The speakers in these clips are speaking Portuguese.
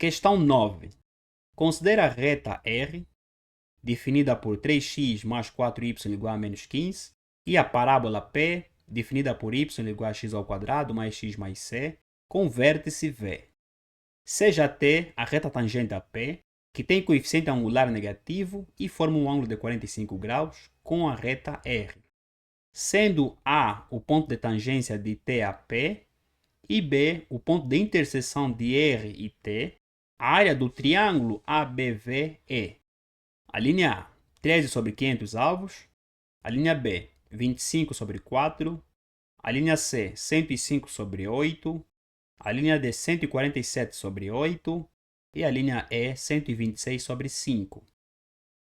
Questão 9. Considera a reta R, definida por 3x mais 4y igual a menos 15, e a parábola P, definida por y igual a x ao quadrado mais x mais c, com vértice V. Seja T a reta tangente a P, que tem coeficiente angular negativo e forma um ângulo de 45 graus com a reta R. Sendo A o ponto de tangência de T a P e B o ponto de interseção de R e T, a área do triângulo ABVE. A linha A, 13 sobre 500 avos. A linha B, 25 sobre 4. A linha C, 105 sobre 8. A linha D, 147 sobre 8. E a linha E, 126 sobre 5.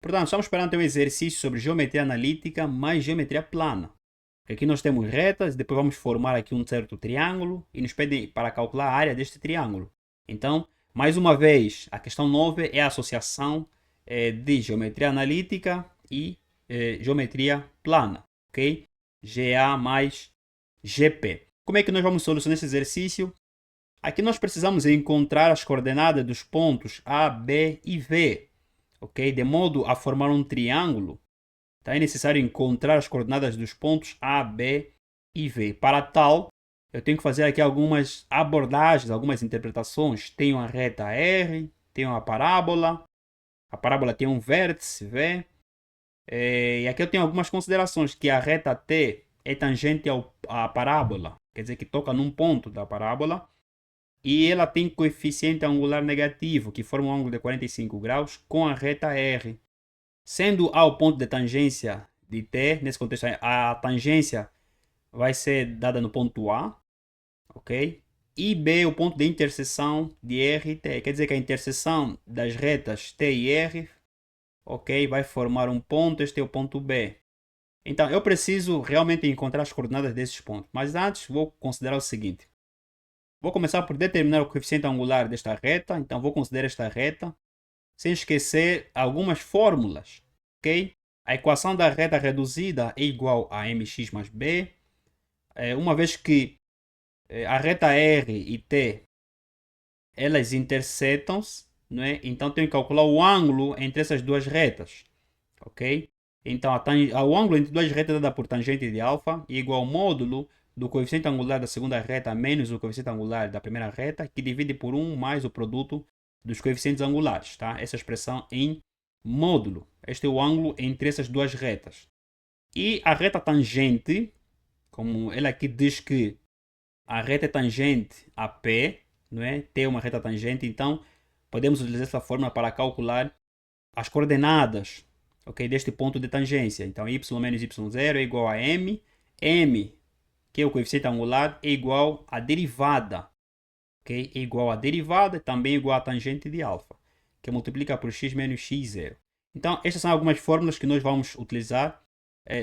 Portanto, estamos perante um exercício sobre geometria analítica mais geometria plana. Aqui nós temos retas, depois vamos formar aqui um certo triângulo e nos pede para calcular a área deste triângulo. Então, mais uma vez, a questão 9 é a associação de geometria analítica e geometria plana, ok? GA mais GP. Como é que nós vamos solucionar esse exercício? Aqui nós precisamos encontrar as coordenadas dos pontos A, B e V, ok? De modo a formar um triângulo, tá? É necessário encontrar as coordenadas dos pontos A, B e V. Para tal, eu tenho que fazer aqui algumas abordagens, algumas interpretações. Tenho a reta R, tenho a parábola tem um vértice V, e aqui eu tenho algumas considerações, que a reta T é tangente à parábola, quer dizer que toca num ponto da parábola, e ela tem coeficiente angular negativo, que forma um ângulo de 45 graus, com a reta R. Sendo A o ponto de tangência de T, nesse contexto a tangência vai ser dada no ponto A, ok? E B o ponto de interseção de R e T, quer dizer que a interseção das retas T e R, ok, vai formar um ponto, este é o ponto B. Então, eu preciso realmente encontrar as coordenadas desses pontos. Mas antes, vou considerar o seguinte. Vou começar por determinar o coeficiente angular desta reta. Então, vou considerar esta reta, sem esquecer algumas fórmulas, ok? A equação da reta reduzida é igual a mx mais b. Uma vez que a reta R e T, elas intersetam-se, não é? Então, tenho que calcular o ângulo entre essas duas retas, ok? Então, o ângulo entre duas retas dada por tangente de alfa é igual ao módulo do coeficiente angular da segunda reta menos o coeficiente angular da primeira reta, que divide por 1 mais o produto dos coeficientes angulares, tá? Essa expressão em módulo. Este é o ângulo entre essas duas retas. E a reta tangente, como ela aqui diz que a reta é tangente a P, não é? T é uma reta tangente, então podemos utilizar essa fórmula para calcular as coordenadas, ok, deste ponto de tangência. Então, y menos y0 é igual a m. M, que é o coeficiente angular, é igual à derivada. Ok? É igual à derivada, também é igual à tangente de alfa, que multiplica por x menos x0. Então, estas são algumas fórmulas que nós vamos utilizar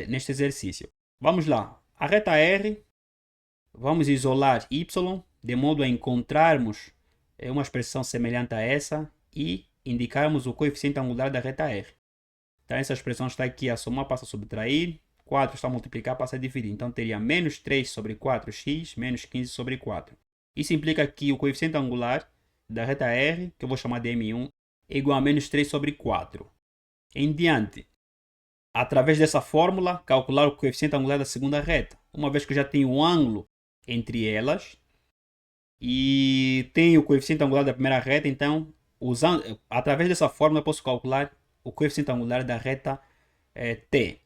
neste exercício. Vamos lá. A reta R, vamos isolar y, de modo a encontrarmos uma expressão semelhante a essa e indicarmos o coeficiente angular da reta R. Então, essa expressão está aqui a somar, passa a subtrair, 4 está a multiplicar, passa a dividir. Então, teria menos 3 sobre 4x, menos 15 sobre 4. Isso implica que o coeficiente angular da reta R, que eu vou chamar de M1, é igual a menos 3 sobre 4. Em diante, através dessa fórmula, calcular o coeficiente angular da segunda reta. Uma vez que eu já tenho um ângulo entre elas e tenho o coeficiente angular da primeira reta, então, através dessa fórmula, eu posso calcular o coeficiente angular da reta T.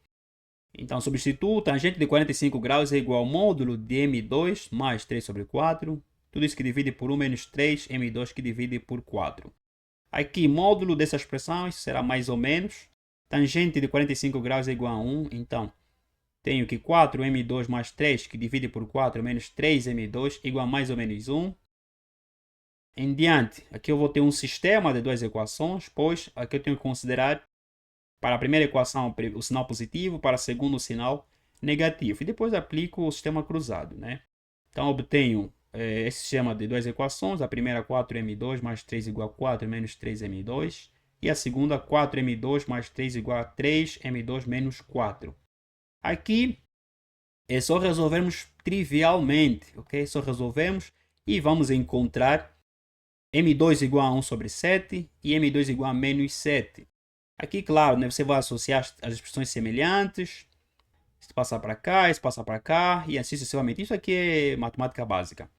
Então, substituo tangente de 45 graus é igual ao módulo de M2 mais 3 sobre 4. Tudo isso que divide por 1 menos 3, M2 que divide por 4. Aqui, módulo dessa expressão, isso será mais ou menos. Tangente de 45 graus é igual a 1. Então, tenho que 4M2 mais 3, que divide por 4, menos 3M2, igual a mais ou menos 1. Em diante, aqui eu vou ter um sistema de duas equações, pois aqui eu tenho que considerar para a primeira equação o sinal positivo, para a segunda o sinal negativo. E depois aplico o sistema cruzado, né? Então, obtenho esse sistema de duas equações. A primeira 4M2 mais 3 igual a 4 menos 3M2. E a segunda 4M2 mais 3 igual a 3M2 menos 4. Aqui é só resolvermos trivialmente, ok? Só resolvemos e vamos encontrar M2 igual a 1 sobre 7 e M2 igual a menos 7. Aqui, claro, né, você vai associar as expressões semelhantes. Isso passa para cá, isso passa para cá e assim sucessivamente. Isso aqui é matemática básica.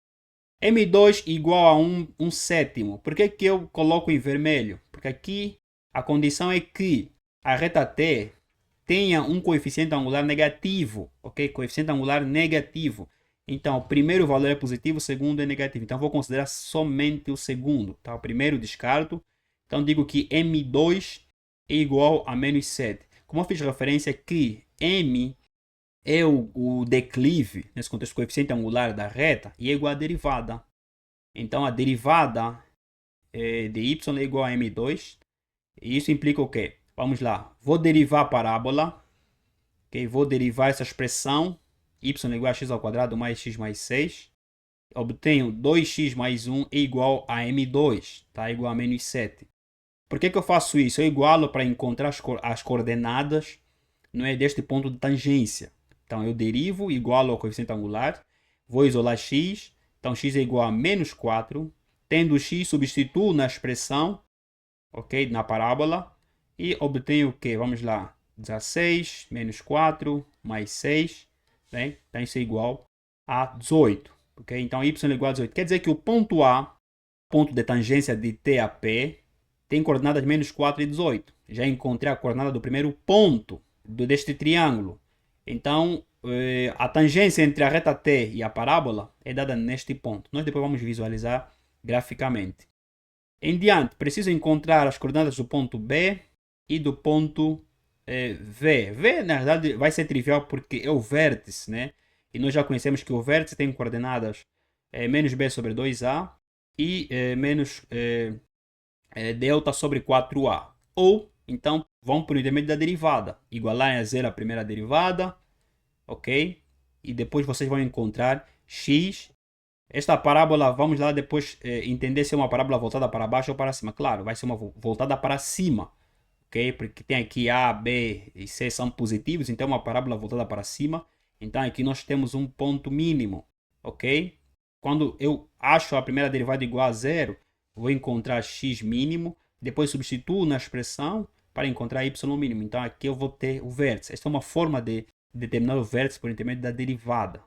M2 igual a 1 sétimo. Por que eu coloco em vermelho? Porque aqui a condição é que a reta T tenha um coeficiente angular negativo, ok? Coeficiente angular negativo. Então, o primeiro valor é positivo, o segundo é negativo. Então, vou considerar somente o segundo, tá? O primeiro descarto. Então, digo que M2 é igual a menos 7. Como eu fiz referência que M é o declive, nesse contexto, o coeficiente angular da reta, e é igual à derivada. Então, a derivada de y é igual a m2. E isso implica o quê? Vamos lá. Vou derivar a parábola. Okay? Vou derivar essa expressão. Y é igual a x ao quadrado mais x mais 6. Obtenho 2x mais 1 é igual a m2. Tá? Igual a menos 7. Por que eu faço isso? Eu igualo para encontrar as coordenadas, não é, deste ponto de tangência. Então, eu derivo, igualo ao coeficiente angular. Vou isolar x. Então, x é igual a menos 4. Tendo x, substituo na expressão, ok? Na parábola. E obtenho o quê? Vamos lá. 16 menos 4 mais 6. Bem? Então, isso é igual a 18. Ok? Então, y é igual a 18. Quer dizer que o ponto A, ponto de tangência de T a P, tem coordenadas menos 4 e 18. Já encontrei a coordenada do primeiro ponto deste triângulo. Então, a tangência entre a reta T e a parábola é dada neste ponto. Nós depois vamos visualizar graficamente. Em diante, preciso encontrar as coordenadas do ponto B e do ponto V. V, na verdade, vai ser trivial porque é o vértice, né? E nós já conhecemos que o vértice tem coordenadas menos B sobre 2A e menos delta sobre 4A. Ou, então, vão para o intermédio da derivada. Igualar a zero a primeira derivada, ok? E depois vocês vão encontrar x. Esta parábola, vamos lá depois entender se é uma parábola voltada para baixo ou para cima. Claro, vai ser uma voltada para cima, ok? Porque tem aqui A, B e C são positivos, então é uma parábola voltada para cima. Então aqui nós temos um ponto mínimo, ok? Quando eu acho a primeira derivada igual a zero, vou encontrar x mínimo, depois substituo na expressão para encontrar y mínimo. Então aqui eu vou ter o vértice. Esta é uma forma de determinar o vértice por intermédio da derivada.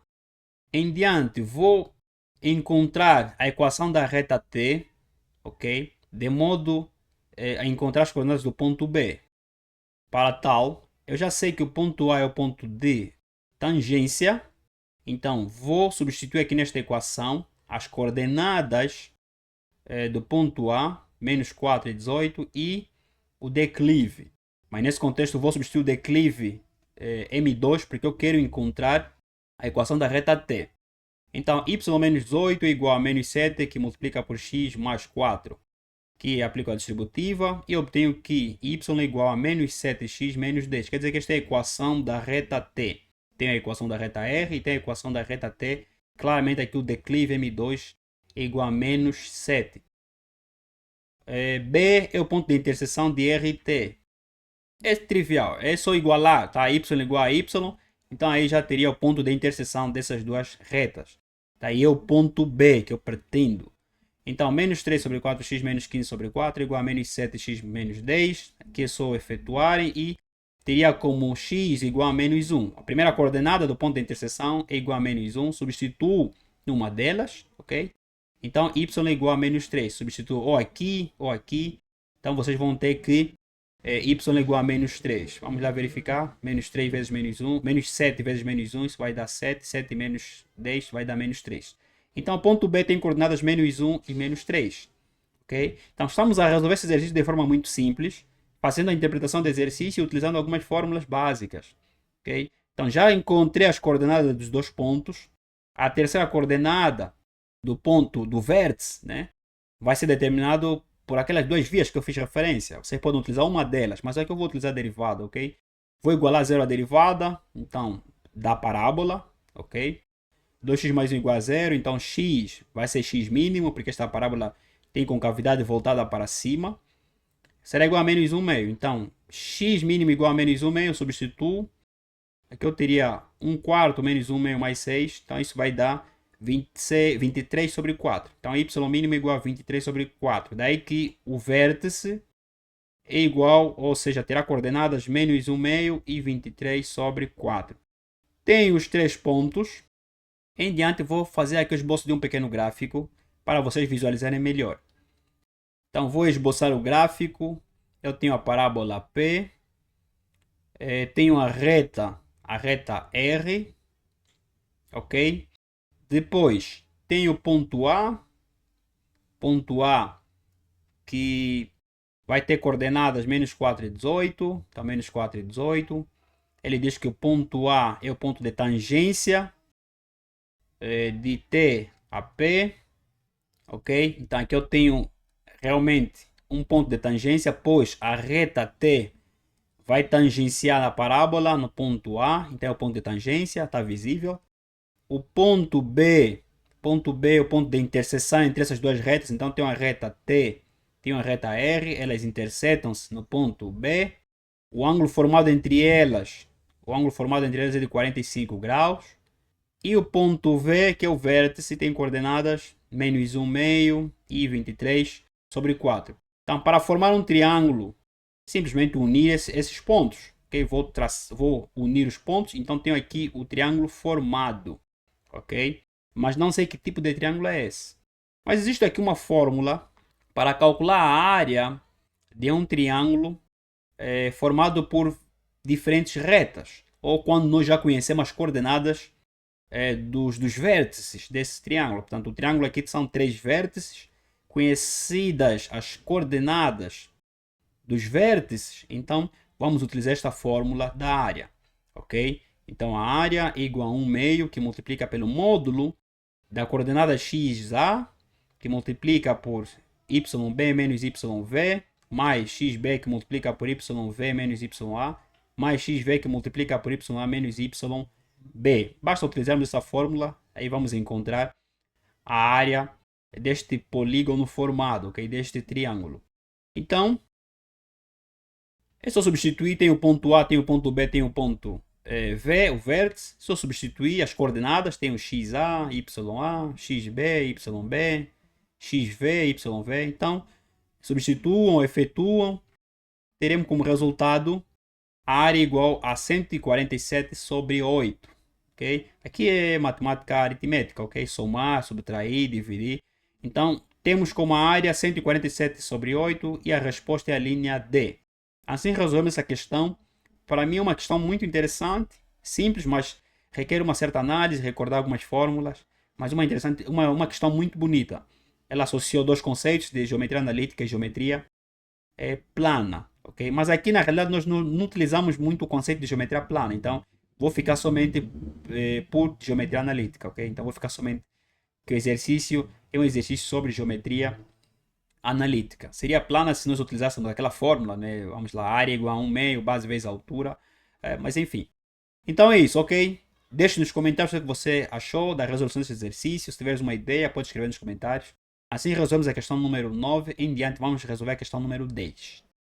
Em diante, vou encontrar a equação da reta T, ok? De modo a encontrar as coordenadas do ponto B. Para tal, eu já sei que o ponto A é o ponto de tangência. Então, vou substituir aqui nesta equação as coordenadas do ponto A, menos 4 e 18, e o declive. Mas nesse contexto, vou substituir o declive M2, porque eu quero encontrar a equação da reta T. Então, y menos 18 é igual a menos 7, que multiplica por x mais 4, que aplico a distributiva, e obtenho que y é igual a menos 7x menos 10. Quer dizer que esta é a equação da reta T. Tem a equação da reta R e tem a equação da reta T. Claramente aqui o declive M2 é igual a menos 7. B é o ponto de interseção de R e T. É trivial, é só igualar, tá? Y igual a Y, então aí já teria o ponto de interseção dessas duas retas. Daí é o ponto B que eu pretendo. Então, menos 3 sobre 4x menos 15 sobre 4 é igual a menos 7x menos 10. Aqui é só efetuar e teria como x igual a menos 1. A primeira coordenada do ponto de interseção é igual a menos 1. Substituo numa delas, ok? Então, y é igual a menos 3. Substituo ou aqui ou aqui. Então, vocês vão ter que y é igual a menos 3. Vamos lá verificar. Menos 3 vezes menos 1. Menos 7 vezes menos 1. Isso vai dar 7. 7 menos 10 vai dar menos 3. Então, o ponto B tem coordenadas menos 1 e menos 3. Okay? Então, estamos a resolver esse exercício de forma muito simples, fazendo a interpretação do exercício e utilizando algumas fórmulas básicas. Okay? Então, já encontrei as coordenadas dos dois pontos. A terceira coordenada do ponto do vértice, né, vai ser determinado por aquelas duas vias que eu fiz referência. Vocês podem utilizar uma delas, mas aqui eu vou utilizar a derivada, ok? Vou igualar a zero a derivada, então, da parábola, ok? 2x mais 1 igual a zero, então x vai ser x mínimo, porque esta parábola tem concavidade voltada para cima. Será igual a menos 1 meio, então x mínimo igual a menos 1 meio, eu substituo. Aqui eu teria 1 quarto menos 1 meio mais 6, então isso vai dar 23 sobre 4. Então, y mínimo é igual a 23 sobre 4. Daí que o vértice é igual, ou seja, terá coordenadas menos 1 meio e 23 sobre 4. Tem os 3 pontos. Em diante, vou fazer aqui o esboço de um pequeno gráfico para vocês visualizarem melhor. Então, vou esboçar o gráfico. Eu tenho a parábola P. Tenho a reta R. Ok? Depois, tenho o ponto A que vai ter coordenadas menos 4 e 18. Então, menos 4 e 18. Ele diz que o ponto A é o ponto de tangência de T a P. Ok? Então, aqui eu tenho realmente um ponto de tangência, pois a reta T vai tangenciar a parábola no ponto A. Então, é o ponto de tangência, está visível. O ponto B é o ponto de interseção entre essas duas retas. Então, tem uma reta T, tem uma reta R, elas intersetam-se no ponto B. O ângulo formado entre elas é de 45 graus. E o ponto V, que é o vértice, tem coordenadas menos 1 meio e 23 sobre 4. Então, para formar um triângulo, simplesmente unir esses pontos. Okay? Vou unir os pontos, então tenho aqui o triângulo formado. Ok? Mas não sei que tipo de triângulo é esse. Mas existe aqui uma fórmula para calcular a área de um triângulo formado por diferentes retas. Ou quando nós já conhecemos as coordenadas dos vértices desse triângulo. Portanto, o triângulo aqui são 3 vértices. Conhecidas as coordenadas dos vértices, então vamos utilizar esta fórmula da área. Ok? Então, a área é igual a 1 meio, que multiplica pelo módulo da coordenada xa, que multiplica por yb menos yv, mais xb, que multiplica por yv menos ya, mais xv, que multiplica por ya menos yb. Basta utilizarmos essa fórmula, aí vamos encontrar a área deste polígono formado, okay? Deste triângulo. Então, é só substituir, tem o ponto A, tem o ponto B, tem o ponto V, o vértice. Só substituir as coordenadas, tem o xa, ya, xb, yb, xv, yv. Então, substituam, efetuam, teremos como resultado a área igual a 147 sobre 8. Okay? Aqui é matemática aritmética, ok? Somar, subtrair, dividir. Então, temos como área 147 sobre 8 e a resposta é a linha D. Assim resolvemos essa questão. Para mim é uma questão muito interessante, simples, mas requer uma certa análise, recordar algumas fórmulas, mas uma questão muito bonita. Ela associou dois conceitos de geometria analítica e geometria plana, ok? Mas aqui na realidade nós não utilizamos muito o conceito de geometria plana, então vou ficar somente por geometria analítica, ok? Então vou ficar somente que o exercício é um exercício sobre geometria analítica. Seria plana se nós utilizássemos aquela fórmula, né? Vamos lá, área igual a 1 meio, base vezes altura, mas enfim. Então é isso, ok? Deixe nos comentários o que você achou da resolução desse exercício. Se tiveres uma ideia, pode escrever nos comentários. Assim resolvemos a questão número 9. Em diante, vamos resolver a questão número 10.